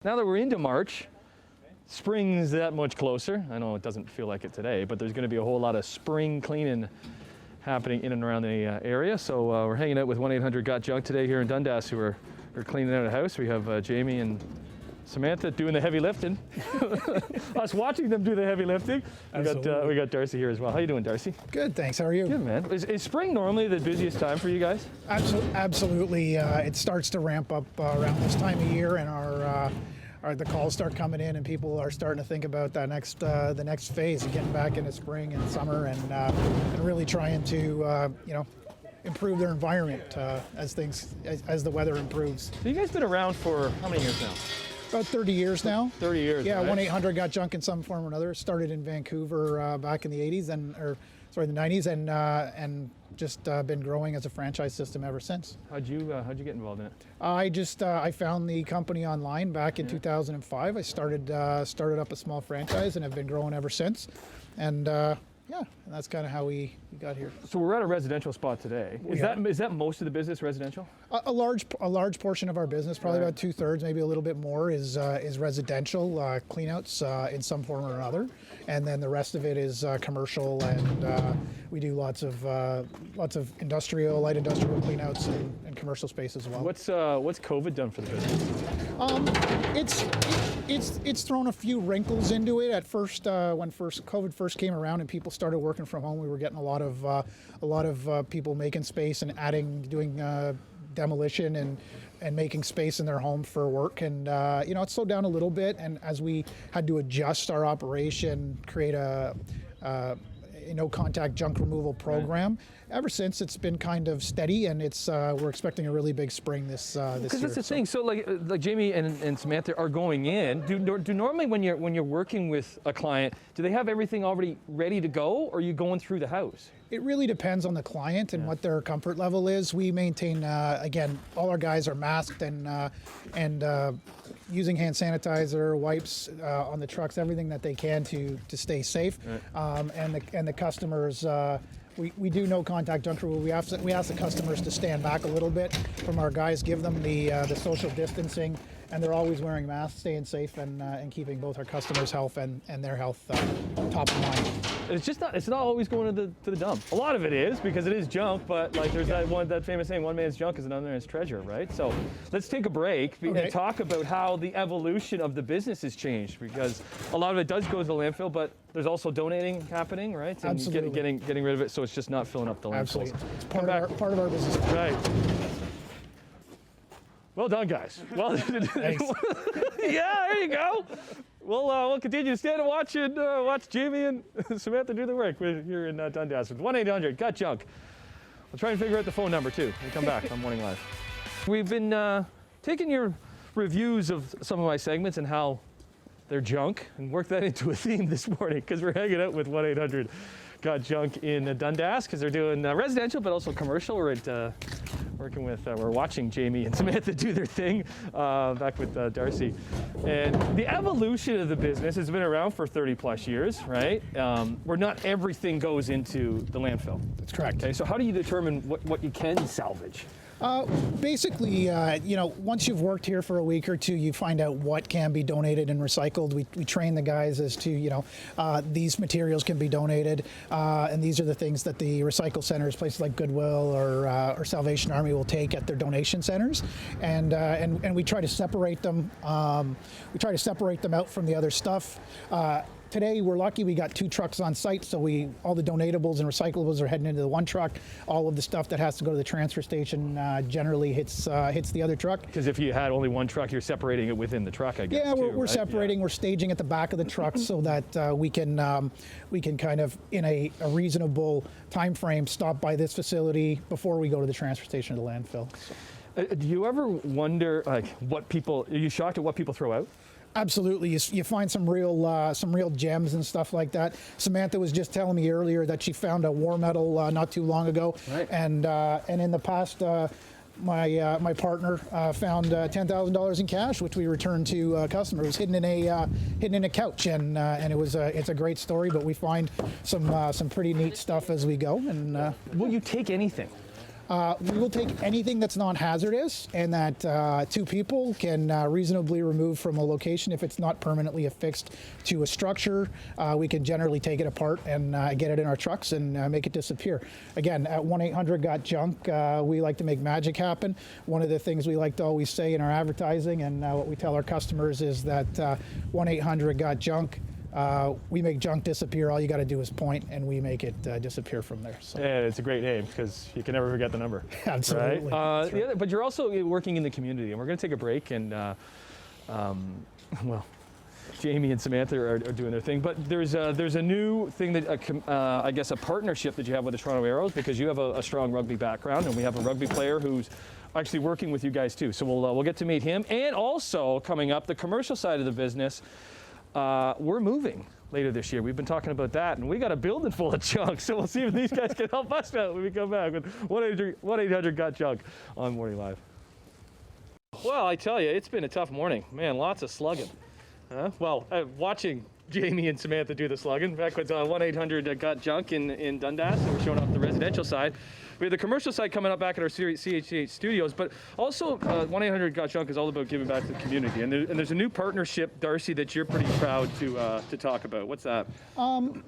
now that we're into March, spring's that much closer. I know it doesn't feel like it today, but there's going to be a whole lot of spring cleaning happening in and around the area. So we're hanging out with 1-800-GOT-JUNK today here in Dundas, who are cleaning out a house. We have Jamie and Samantha doing the heavy lifting. Us watching them do the heavy lifting. We got Darcy here as well. How you doing, Darcy? Good, man. Is spring normally the busiest time for you guys? Absolutely. It starts to ramp up around this time of year, and the calls start coming in, and people are starting to think about that the next phase of getting back into spring and summer, and really trying to improve their environment as the weather improves. So you guys been around for how many years now? About 30 years now. 30 years. Yeah, right? 1-800-GOT-JUNK in some form or another. Started in Vancouver back in the 80s the 90s, and just been growing as a franchise system ever since. How'd you get involved in it? I found the company online back in 2005. I started up a small franchise and have been growing ever since. And and that's kind of how we got here. So we're at a residential spot today. Is that most of the business residential? A large portion of our business, probably about 2/3, maybe a little bit more, is residential cleanouts in some form or another, and then the rest of it is commercial, and we do lots of light industrial cleanouts and commercial space as well. What's COVID done for the business? It's thrown a few wrinkles into it. At first, when COVID first came around and people started working from home, we were getting a lot of people making space and doing demolition and making space in their home for work, and it slowed down a little bit. And as we had to adjust our operation, create a no contact junk removal program. Right. Ever since, it's been kind of steady, and we're expecting a really big spring this year. Because that's the thing. So like Jamie and Samantha are going in. Do normally when you're working with a client, do they have everything already ready to go, or are you going through the house? It really depends on the client and what their comfort level is. We maintain, again, all our guys are masked and using hand sanitizer, wipes on the trucks, everything that they can to stay safe. Right. And the customers, we do no contact junk removal. We ask the customers to stand back a little bit from our guys, give them the social distancing, and they're always wearing masks, staying safe, and keeping both our customers' health and their health top of mind. It's not always going to the dump. A lot of it is, because it is junk, but like there's that famous saying, one man's junk is another man's treasure, right? So let's take a break and talk about how the evolution of the business has changed, because a lot of it does go to the landfill, but there's also donating happening, right? And Absolutely. Getting rid of it, so it's just not filling up the landfills. Absolutely. It's part of our business. Right. Well done, guys. Well, thanks. Yeah, there you go. We'll continue to stand and watch Jamie and Samantha do the work. We're here in Dundas with 1-800-GOT-JUNK. We'll try and figure out the phone number too. We come back on Morning Live. We've been taking your reviews of some of my segments and how they're junk, and work that into a theme this morning, because we're hanging out with 1-800-GOT-JUNK in Dundas, because they're doing residential but also commercial. We're watching Jamie and Samantha do their thing, back with Darcy. And the evolution of the business has been around for 30 plus years, right? Where not everything goes into the landfill. That's correct. Okay, so how do you determine what you can salvage? Basically, once you've worked here for a week or two, you find out what can be donated and recycled. We train the guys as to, these materials can be donated, and these are the things that the recycle centers, places like Goodwill or Salvation Army, will take at their donation centers, and we try to separate them. We try to separate them out from the other stuff. Today, we're lucky we got 2 trucks on site, so all the donatables and recyclables are heading into the one truck. All of the stuff that has to go to the transfer station generally hits the other truck. Because if you had only one truck, you're separating it within the truck, I guess. Yeah, we're right? separating. Yeah. We're staging at the back of the truck so that we can kind of, in a reasonable time frame, stop by this facility before we go to the transfer station or the landfill. Do you ever wonder, are you shocked at what people throw out? Absolutely, you find some real gems and stuff like that. Samantha was just telling me earlier that she found a war medal not too long ago, right. And in the past, my partner found $10,000 in cash, which we returned to a customer. It was hidden in a couch, and it's a great story. But we find some pretty neat stuff as we go. And will you take anything? We will take anything that's non-hazardous and that 2 people can reasonably remove from a location. If it's not permanently affixed to a structure, we can generally take it apart and get it in our trucks and make it disappear. Again, at 1-800-GOT-JUNK, we like to make magic happen. One of the things we like to always say in our advertising and what we tell our customers is that 1-800-GOT-JUNK. We make junk disappear. All you got to do is point, and we make it disappear from there. So. And it's a great name because you can never forget the number. Absolutely. Right? That's right. But you're also working in the community, and we're going to take a break. And well, Jamie and Samantha are doing their thing. But there's a new thing that I guess a partnership that you have with the Toronto Arrows, because you have a strong rugby background, and we have a rugby player who's actually working with you guys too. So we'll get to meet him, and also coming up, the commercial side of the business. We're moving later this year. We've been talking about that, and we got a building full of junk. So we'll see if these guys can help us out when we come back with 1-800-GOT-JUNK on Morning Live. Well, I tell you, it's been a tough morning. Man, lots of slugging. Well, watching Jamie and Samantha do the slugging. Back with 1-800-GOT-JUNK in Dundas, and we're showing off the residential side. We have the commercial side coming up back at our CHH studios, but also 1-800-GOT-JUNK is all about giving back to the community. And there's a new partnership, Darcy, that you're pretty proud to talk about. What's that?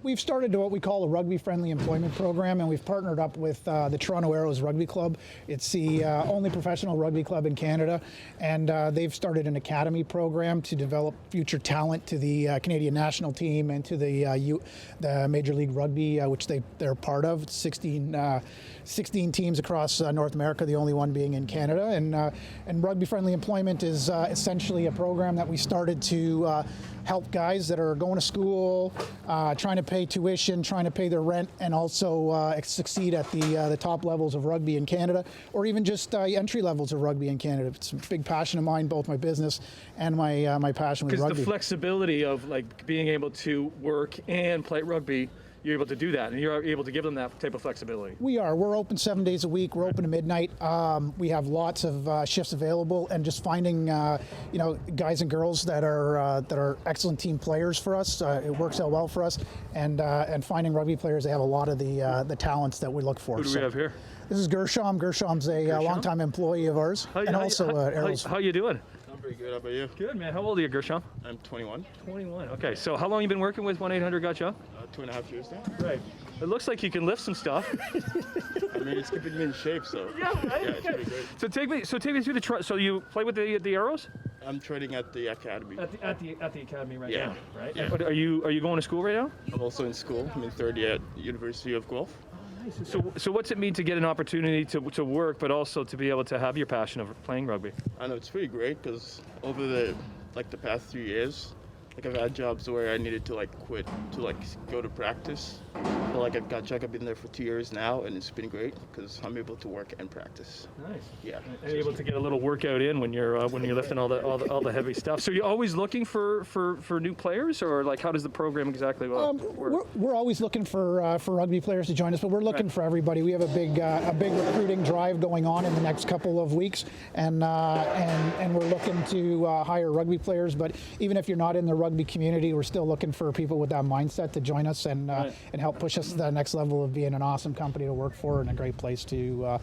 We've started what we call a rugby-friendly employment program, and we've partnered up with the Toronto Arrows Rugby Club. It's the only professional rugby club in Canada, and they've started an academy program to develop future talent to the Canadian national team and to the Major League Rugby, which they're part of. It's 16 teams across North America, the only one being in Canada. And Rugby Friendly Employment is essentially a program that we started to help guys that are going to school, trying to pay tuition, trying to pay their rent, and also succeed at the top levels of rugby in Canada, or even just entry levels of rugby in Canada. It's a big passion of mine, both my business and my passion with rugby. Because the flexibility of like being able to work and play rugby, you're able to do that, and you're able to give them that type of flexibility. We are. We're open 7 days a week. We're open to midnight. We have lots of shifts available, and just finding guys and girls that are excellent team players for us. It works out well for us, and finding rugby players that have a lot of the talents that we look for. Who do we have here? This is Gershom. Gersham's a longtime employee of ours, Arrows. How you doing? I'm pretty good. How about you? Good, man. How old are you, Gershom? I'm 21. 21. Okay, so how long you been working with 1-800-GOT-JUNK? 2.5 years now. Right. It looks like you can lift some stuff. I mean, it's keeping me in shape, so. Yeah, right? Yeah, it's pretty great. So take me through so you play with the Arrows? I'm training at the academy. At the academy right Yeah. now, right? Yeah. But are you going to school right now? I'm also in school. I'm in third year at University of Guelph. So what's it mean to get an opportunity to work, but also to be able to have your passion of playing rugby? I know it's pretty great because over the past 3 years, I've had jobs where I needed to quit to go to practice. But at GOT-JUNK, I've been there for 2 years now, and it's been great because I'm able to work and practice. Nice. Yeah. And able to get a little workout in when you're lifting all the heavy stuff. So you're always looking for new players, or how does the program exactly work? We're always looking for rugby players to join us, but we're looking for everybody. We have a big recruiting drive going on in the next couple of weeks, and we're looking to hire rugby players. But even if you're not in the rugby community, we're still looking for people with that mindset to join us and help push us to the next level of being an awesome company to work for and a great place to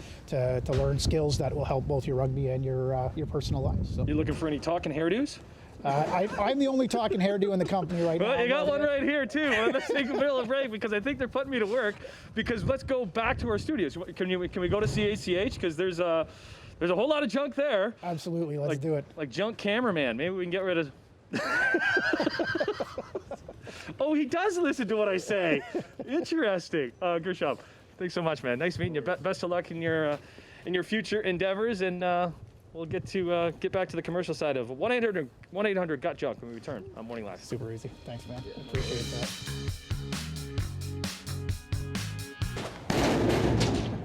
learn skills that will help both your rugby and your personal lives. So. You looking for any talking hairdos? I'm the only talking hairdo in the company right now. Well, you got one right here too. Let's take a middle of break because I think they're putting me to work. Because let's go back to our studios. Can we go to CHCH? Because there's a whole lot of junk there. Absolutely, let's do it. Like junk cameraman. Maybe we can get rid of. Oh, he does listen to what I say. Interesting. Gershom, thanks so much, man. Nice meeting you. Best of luck in your future endeavors, and we'll get back to the commercial side of 1-800-GOT-JUNK when we return on Morning Live. Super easy. Thanks, man. Appreciate that.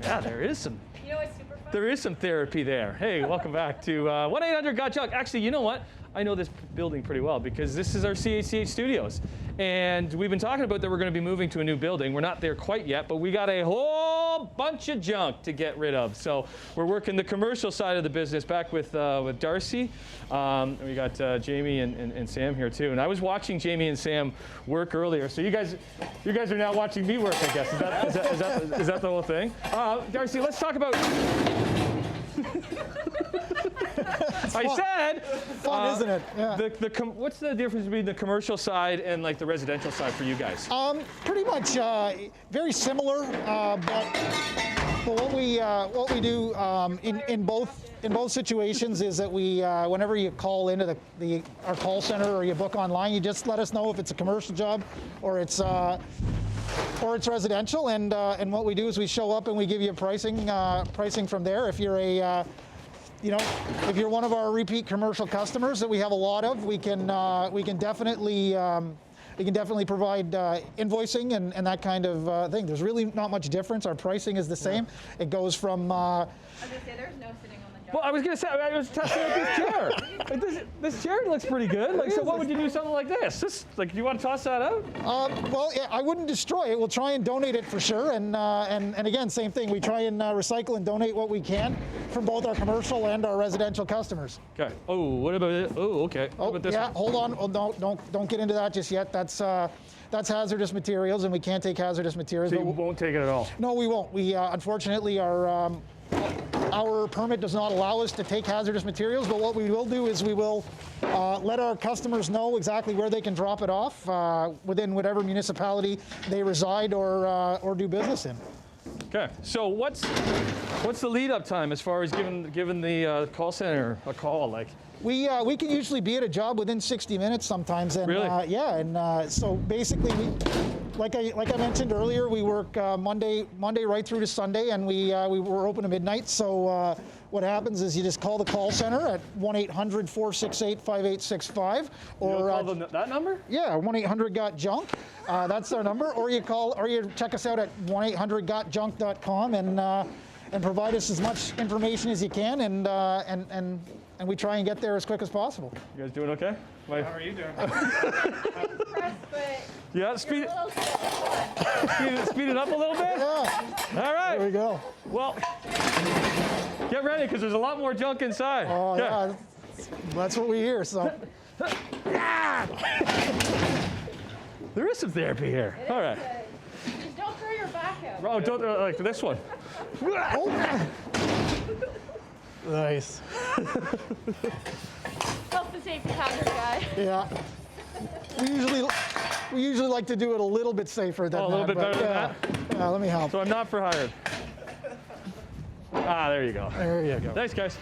Yeah, there is some. You know what's super fun? There is some therapy there. Hey, welcome back to 1-800-GOT-JUNK. Actually, you know what? I know this building pretty well because this is our CHCH studios. And we've been talking about that we're going to be moving to a new building. We're not there quite yet, but we got a whole bunch of junk to get rid of. So we're working the commercial side of the business back with Darcy. And we got Jamie and Sam here too. And I was watching Jamie and Sam work earlier. So you guys are now watching me work, I guess. Is that the whole thing? Darcy, let's talk about. I said, Fun, isn't it? Yeah. What's the difference between the commercial side and like the residential side for you guys? Pretty much very similar, but what we do in both situations is that we whenever you call into our call center or you book online, you just let us know if it's a commercial job or it's residential, and what we do is we show up and we give you pricing from there. If you're if you're one of our repeat commercial customers that we have a lot of, we can definitely provide invoicing and that kind of thing. There's really not much difference. Our pricing is the same. It goes from. I was gonna say there's no sitting on the job. Well, I was gonna say I was testing out this chair. Like, this chair looks pretty good. Like, so what would you do something like this? Do you want to toss that out? Well, yeah, I wouldn't destroy it. We'll try and donate it for sure. And again, same thing. We try and recycle and donate what we can from both our commercial and our residential customers. Okay. Oh, what about it? Oh, okay. What about this yeah. one? Hold on. Oh, don't get into that just yet. That's hazardous materials, and we can't take hazardous materials. So you but won't take it at all. No, we won't. We unfortunately our permit does not allow us to take hazardous materials, but what we will do is we will let our customers know exactly where they can drop it off within whatever municipality they reside or do business in. Okay. So what's the lead up time as far as giving the call center a call? Like, We can usually be at a job within 60 minutes sometimes, and Really? yeah, and so basically, like I mentioned earlier, we work Monday right through to Sunday, and we're open to midnight. So what happens is you just call the call center at 1-800-468-5865, you'll or call that number? yeah, 1-800-GOT-JUNK. That's our number, or you check us out at 1-800-GOTJUNK.com and provide us as much information as you can, and we try and get there as quick as possible. You guys doing okay? How are you doing? Impressed, but Yeah, speed you're a little slow. speed it up a little bit. Yeah, All right. there we go. Well, get ready because there's a lot more junk inside. Oh, Okay. yeah, that's what we hear. So, There is some therapy here. All right. Just don't throw your back out. Oh, don't like this one. nice. Health and safety hazard guy. Yeah. We usually like to do it a little bit safer than Oh, a little that. bit better than yeah. Yeah, let me help. So I'm not for hired. Ah, there you go. There you go. Thanks, guys.